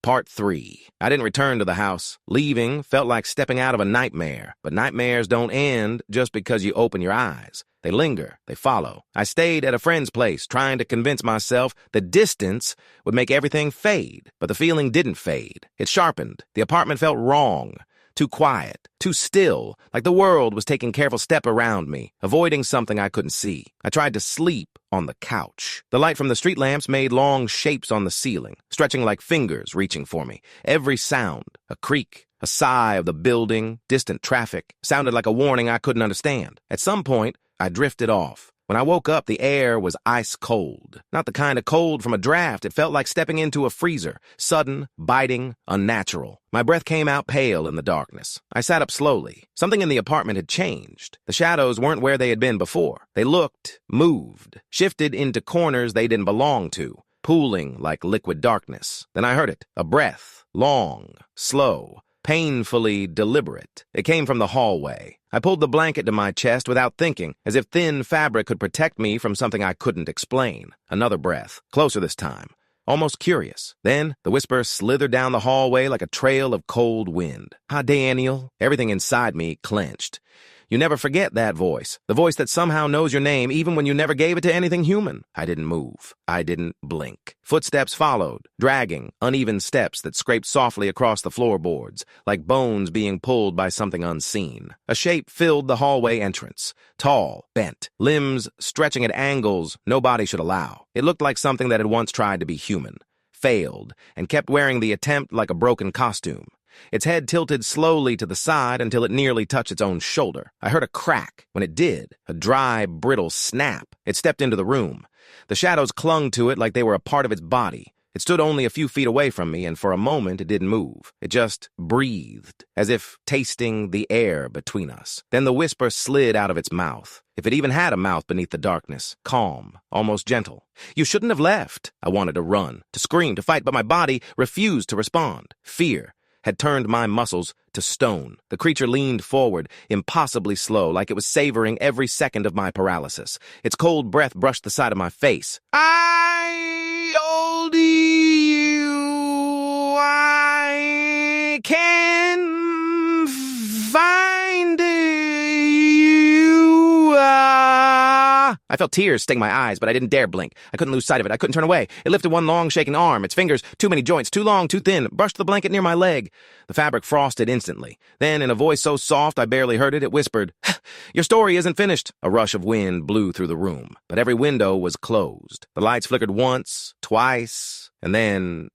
Part 3. I didn't return to the house. Leaving felt like stepping out of a nightmare, but nightmares don't end just because you open your eyes. They linger, they follow. I stayed at a friend's place, trying to convince myself the distance would make everything fade, but the feeling didn't fade. It sharpened. The apartment felt wrong. Too quiet, too still, like the world was taking careful step around me, avoiding something I couldn't see. I tried to sleep on the couch. The light from the street lamps made long shapes on the ceiling, stretching like fingers reaching for me. Every sound, a creak, a sigh of the building, distant traffic, sounded like a warning I couldn't understand. At some point, I drifted off. When I woke up, the air was ice cold. Not the kind of cold from a draft. It felt like stepping into a freezer. Sudden, biting, unnatural. My breath came out pale in the darkness. I sat up slowly. Something in the apartment had changed. The shadows weren't where they had been before. They looked, moved, shifted into corners they didn't belong to, pooling like liquid darkness. Then I heard it. A breath. Long, slow, painfully deliberate. It came from the hallway. I pulled the blanket to my chest without thinking, as if thin fabric could protect me from something I couldn't explain. Another breath, closer this time, almost curious. Then the whisper slithered down the hallway like a trail of cold wind. "Hi, Daniel." Everything inside me clenched. You never forget that voice, the voice that somehow knows your name even when you never gave it to anything human. I didn't move. I didn't blink. Footsteps followed, dragging, uneven steps that scraped softly across the floorboards, like bones being pulled by something unseen. A shape filled the hallway entrance, tall, bent, limbs stretching at angles no body should allow. It looked like something that had once tried to be human, failed, and kept wearing the attempt like a broken costume. Its head tilted slowly to the side until it nearly touched its own shoulder. I heard a crack. When it did, a dry, brittle snap. It stepped into the room. The shadows clung to it like they were a part of its body. It stood only a few feet away from me, and for a moment it didn't move. It just breathed, as if tasting the air between us. Then the whisper slid out of its mouth. If it even had a mouth beneath the darkness, calm, almost gentle. "You shouldn't have left." I wanted to run, to scream, to fight, but my body refused to respond. Fear had turned my muscles to stone. The creature leaned forward, impossibly slow, like it was savoring every second of my paralysis. Its cold breath brushed the side of my face. "I told you I can find you." I felt tears sting my eyes, but I didn't dare blink. I couldn't lose sight of it. I couldn't turn away. It lifted one long, shaking arm. Its fingers, too many joints, too long, too thin, brushed the blanket near my leg. The fabric frosted instantly. Then, in a voice so soft I barely heard it, it whispered, "Your story isn't finished." A rush of wind blew through the room, but every window was closed. The lights flickered once, twice, and then